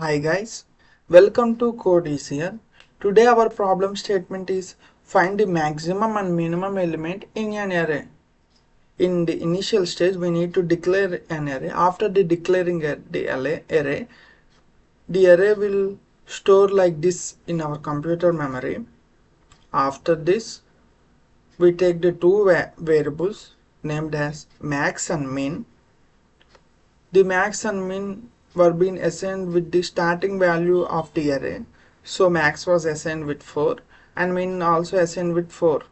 Hi guys, welcome to CodeEazier. Today our problem statement is find the maximum and minimum element in an array. In the initial stage we need to declare an array. After declaring the array, the array will store like this in our computer memory. After this we take the two variables named as max and min. The max and min were being assigned with the starting value of the array. So max was assigned with 4 and min also assigned with 4.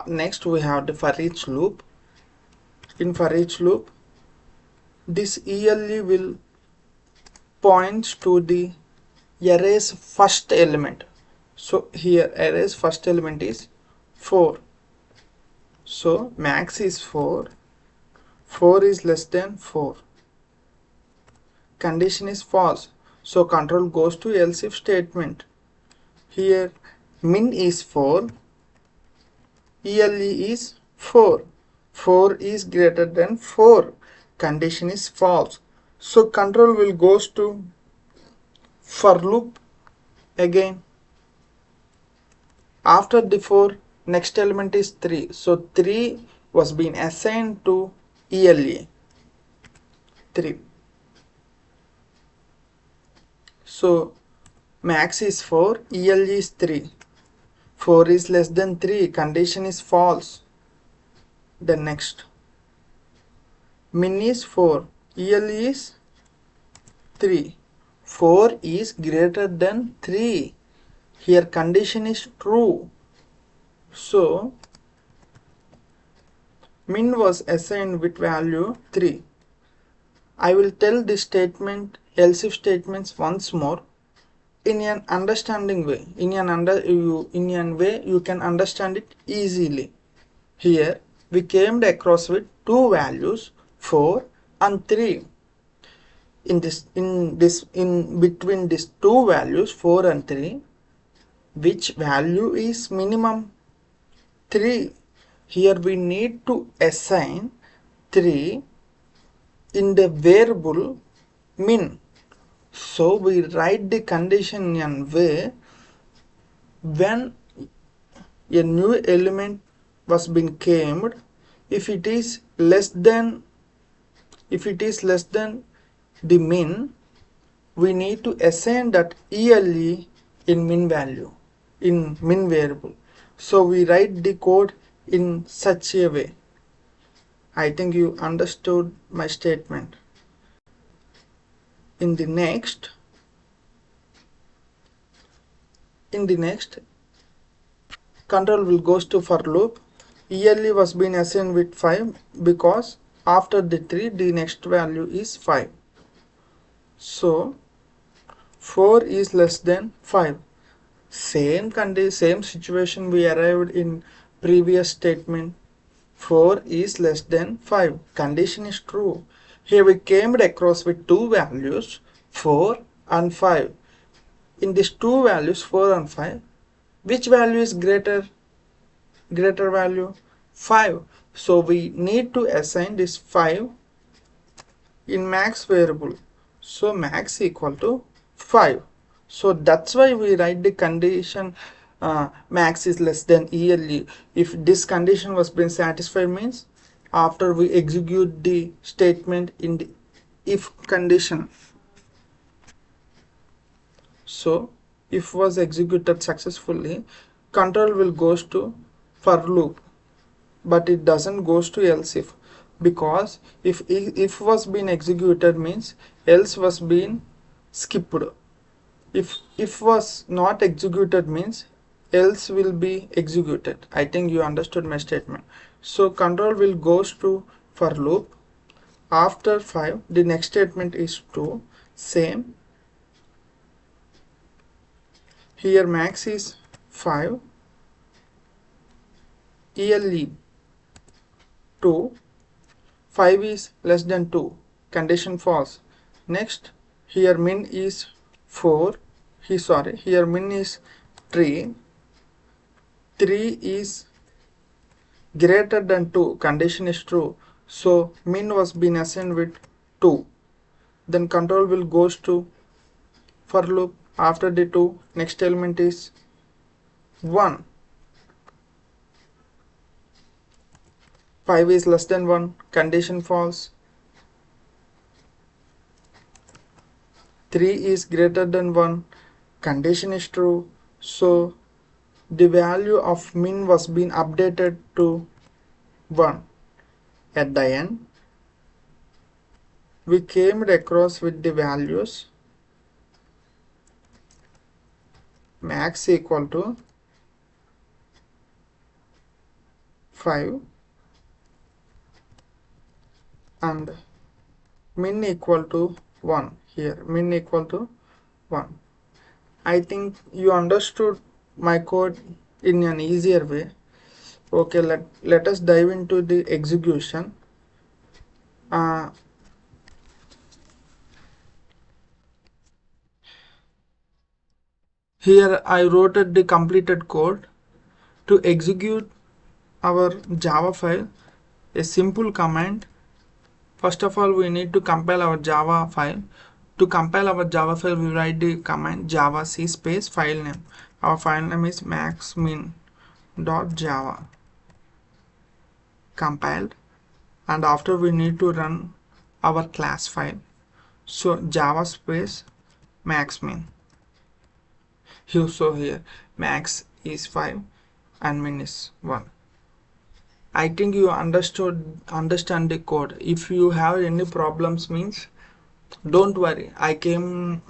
Next we have the for each loop. In for each loop, this ELE will point to the array's first element. So here array's first element is 4. So max is 4. 4 is less than 4. Condition is false, so control goes to else if statement. Here min is 4, ELE is 4. 4 is greater than 4. Condition is false, so control will goes to for loop again. After the 4, next element is 3, so 3 was being assigned to ELE 3. So max is 4, ELE is 3. 4 is less than 3, condition is false. Then next, min is 4, ELE is 3. 4 is greater than 3. Here condition is true. So min was assigned with value 3. I will tell this statement, else if statements once more in an understanding way. In a way you can understand it easily. Here we came across with two values 4 and 3. In between these two values 4 and 3, which value is minimum? 3. Here we need to assign 3 in the variable min. So we write the condition in a way when a new element was being claimed, if it is less than the min, we need to assign that ELE in min value, in min variable. So we write the code in such a way. I think you understood my statement. In the next, control will goes to for loop. ELE was being assigned with 5 because after the 3 the next value is 5. So 4 is less than 5. Same situation we arrived in previous statement. 4 is less than 5. Condition is true. Here we came across with two values 4 and 5. In these two values 4 and 5, which value is greater value? 5. So we need to assign this 5 in max variable. So max equal to 5. So that's why we write the condition max is less than ELE. If this condition was been satisfied means after we execute the statement in the if condition. So if was executed successfully, control will goes to for loop, but it doesn't goes to else if, because if was being executed means else was being skipped. If was not executed means else will be executed. I think you understood my statement. So control will goes to for loop. After 5 the next statement is 2. Same. Here max is 5, ELE 2, 5 is less than 2, condition false. Next, here min is 4, here min is 3, 3 is greater than 2, condition is true. So min was been assigned with 2. Then control will goes to for loop. After the 2, next element is 1. 5 is less than 1, condition false. 3 is greater than 1, condition is true. So the value of min was being updated to 1. At the end, we came across with the values max equal to 5 and min equal to 1. Here min equal to 1. I think you understood my code in an easier way. Okay, let us dive into the execution. Here I wrote the completed code to execute our Java file. A simple command. First of all, we need to compile our Java file. To compile our Java file, we write the command java c space file name. Our file name is maxmin.java. Compiled, and after we need to run our class file. So java space maxmin. You saw here max is 5 and min is 1. I think you understand the code. If you have any problems, means don't worry, I came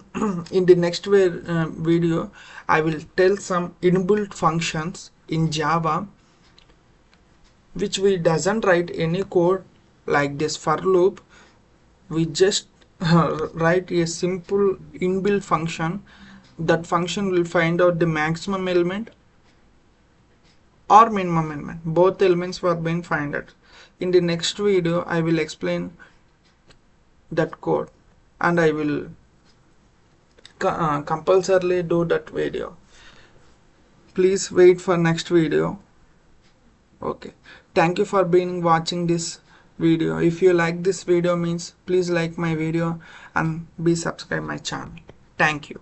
in the next video I will tell some inbuilt functions in Java which we doesn't write any code like this for loop. We just write a simple inbuilt function. That function will find out the maximum element or minimum element. Both elements were being found out. In the next video I will explain that code and I will compulsorily do that video. Please wait for next video. Okay, thank you for being watching this video. If you like this video, means please like my video and be subscribe my channel. Thank you.